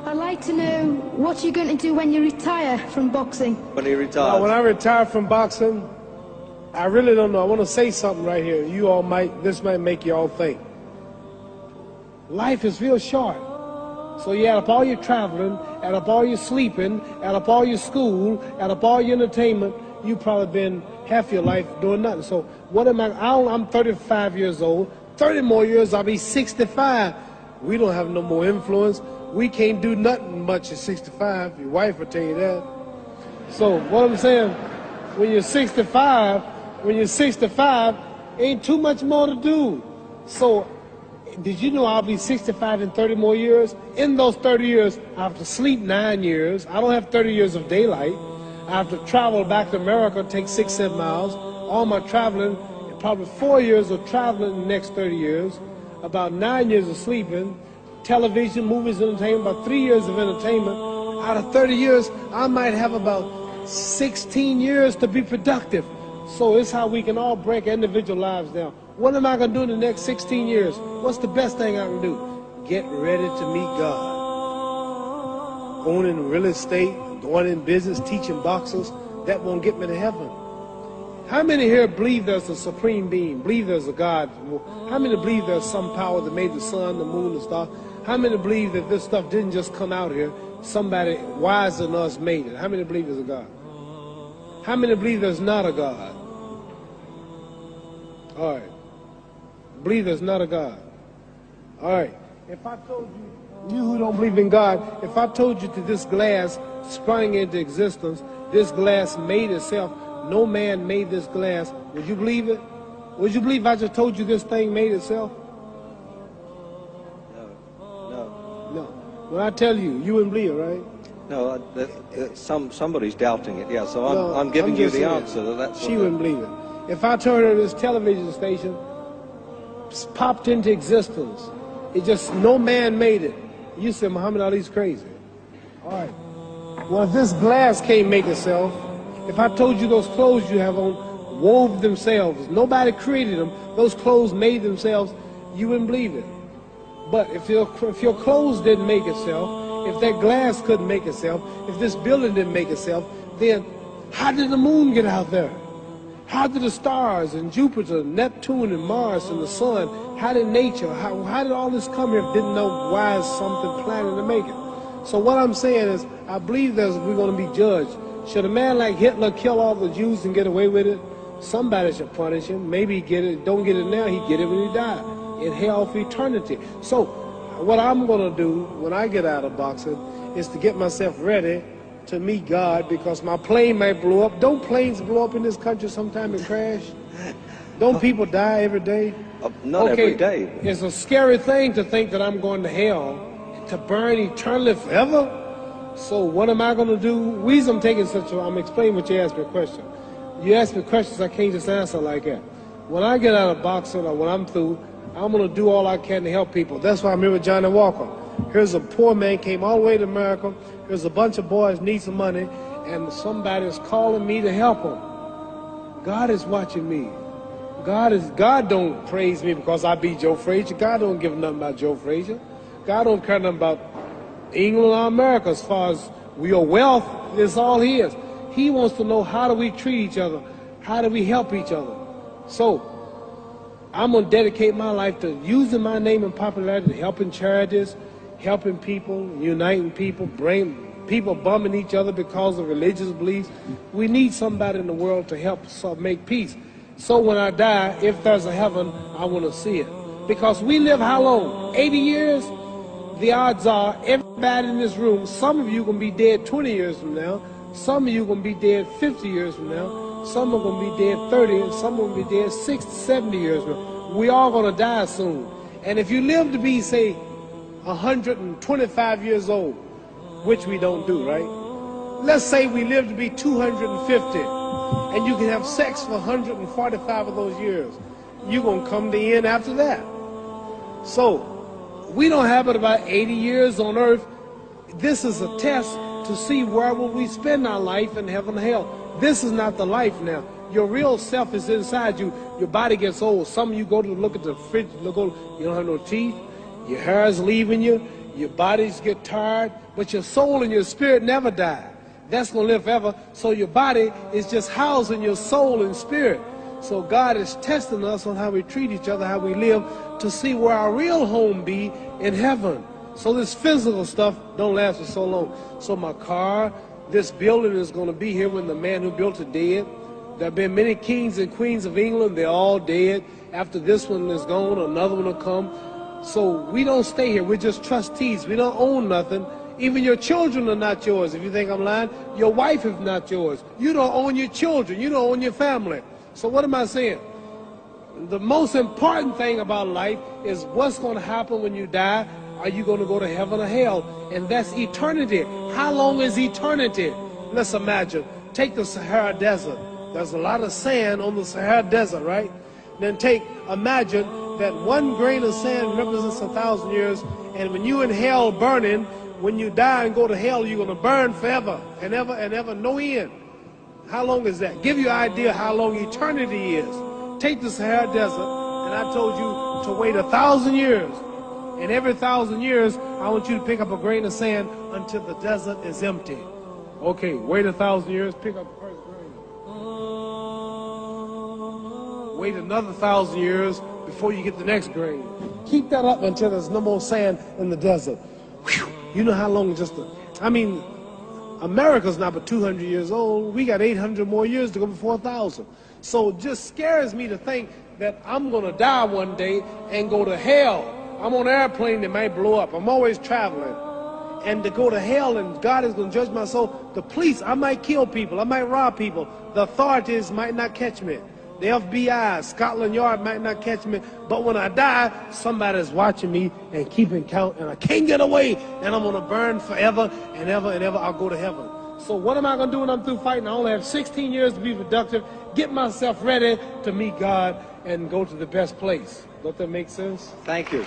I'd like to know what you're going to do when you retire from boxing. When he retires? When I retire from boxing, I really don't know. I want to say something right here. You all this might make you all think. Life is real short. So you add up all your traveling, add up all your sleeping, add up all your school, add up all your entertainment, you've probably been half your life doing nothing. So what am I'm 35 years old. 30 more years, I'll be 65. We don't have no more influence. We can't do nothing much at 65. Your wife will tell you that. So what I'm saying, when you're 65, ain't too much more to do. So did you know I'll be 65 in 30 more years? In those 30 years, I have to sleep 9 years. I don't have 30 years of daylight. I have to travel back to America, take 6, 7 miles. All my traveling, probably 4 years of traveling in the next 30 years, about 9 years of sleeping, television, movies, entertainment, about 3 years of entertainment. Out of 30 years, I might have about 16 years to be productive. So it's how we can all break individual lives down. What am I going to do in the next 16 years? What's the best thing I can do? Get ready to meet God. Going in real estate, going in business, teaching boxers, that won't get me to heaven. How many here believe there's a supreme being, believe there's a God? How many believe there's some power that made the sun, the moon, the stars? How many believe that this stuff didn't just come out here? Somebody wiser than us made it. How many believe there's a God? How many believe there's not a God? All right. Believe there's not a God. All right. If I told you who don't believe in God, if I told you that this glass sprang into existence, this glass made itself, no man made this glass, would you believe it? Would you believe if I just told you this thing made itself? No. When I tell you, you wouldn't believe it, right? No, somebody's doubting it, yeah, so I'm giving you the answer. That's she wouldn't believe it. If I told her this television station popped into existence, it just, no man made it, you said Muhammad Ali's crazy. All right. Well, if this glass can't make itself, if I told you those clothes you have on wove themselves, nobody created them, those clothes made themselves, you wouldn't believe it. But if your clothes didn't make itself, if that glass couldn't make itself, if this building didn't make itself, then how did the moon get out there? How did the stars and Jupiter, Neptune and Mars and the sun, how did nature, how did all this come here if didn't know why is something planning to make it? So what I'm saying is, I believe we're going to be judged. Should a man like Hitler kill all the Jews and get away with it? Somebody should punish him. Maybe he get it, don't get it now, he get it when he died. In hell for eternity. So what I'm going to do when I get out of boxing is to get myself ready to meet God, because my plane might blow up. Don't planes blow up in this country sometime and crash? Don't people die every day? Not every day. It's a scary thing to think that I'm going to hell to burn eternally forever. So what am I going to do? The reason I'm taking I'm explaining what you asked me a question. You asked me questions I can't just answer like that. When I get out of boxing or when I'm through, I'm going to do all I can to help people. That's why I'm here with Johnny Walker. Here's a poor man, came all the way to America. Here's a bunch of boys need some money, and somebody is calling me to help them. God is watching me. God don't praise me because I beat Joe Frazier. God don't give nothing about Joe Frazier. God don't care nothing about England or America as far as your wealth. It's all his. He wants to know, how do we treat each other? How do we help each other? So I'm going to dedicate my life to using my name and popularity, to helping charities, helping people, uniting people, bring people bumming each other because of religious beliefs. We need somebody in the world to help make peace. So when I die, if there's a heaven, I want to see it. Because we live how long? 80 years? The odds are everybody in this room, some of you are going to be dead 20 years from now, some of you are going to be dead 50 years from now, some are going to be dead 30, and some are going to be dead 60, 70 years from now. We all going to die soon. And if you live to be, say, 125 years old, which we don't do, right? Let's say we live to be 250, and you can have sex for 145 of those years. You're going to come to the end after that. So, we don't have but about 80 years on earth. This is a test to see where will we spend our life in heaven or hell. This is not the life now. Your real self is inside you. Your body gets old. Some of you go to look at the fridge, you don't have no teeth. Your hair is leaving you. Your bodies get tired, but your soul and your spirit never die. That's going to live forever. So your body is just housing your soul and spirit. So God is testing us on how we treat each other, how we live, to see where our real home be in heaven. So this physical stuff don't last for so long. So my car, this building is going to be here when the man who built it dead. There have been many kings and queens of England. They're all dead. After this one is gone, another one will come. So we don't stay here. We're just trustees. We don't own nothing. Even your children are not yours. If you think I'm lying, your wife is not yours. You don't own your children. You don't own your family. So what am I saying? The most important thing about life is what's going to happen when you die. Are you going to go to heaven or hell? And that's eternity. How long is eternity? Let's imagine. Take the Sahara Desert. There's a lot of sand on the Sahara Desert, right? Then imagine that one grain of sand represents 1,000 years, and when you in hell burning, when you die and go to hell, you're going to burn forever and ever, no end. How long is that? Give you an idea how long eternity is. Take the Sahara Desert, and I told you to wait 1,000 years. And every 1,000 years, I want you to pick up a grain of sand until the desert is empty. Okay, wait 1,000 years, pick up the first grain. Wait another 1,000 years before you get the next grain. Keep that up until there's no more sand in the desert. Whew. You know how long America's not but 200 years old. We got 800 more years to go before 1,000. So it just scares me to think that I'm going to die one day and go to hell. I'm on an airplane that might blow up. I'm always traveling. And to go to hell and God is going to judge my soul. The police, I might kill people. I might rob people. The authorities might not catch me. The FBI, Scotland Yard might not catch me. But when I die, somebody's watching me and keeping count. And I can't get away. And I'm going to burn forever and ever and ever. I'll go to heaven. So what am I going to do when I'm through fighting? I only have 16 years to be productive. Get myself ready to meet God and go to the best place. Don't that make sense? Thank you.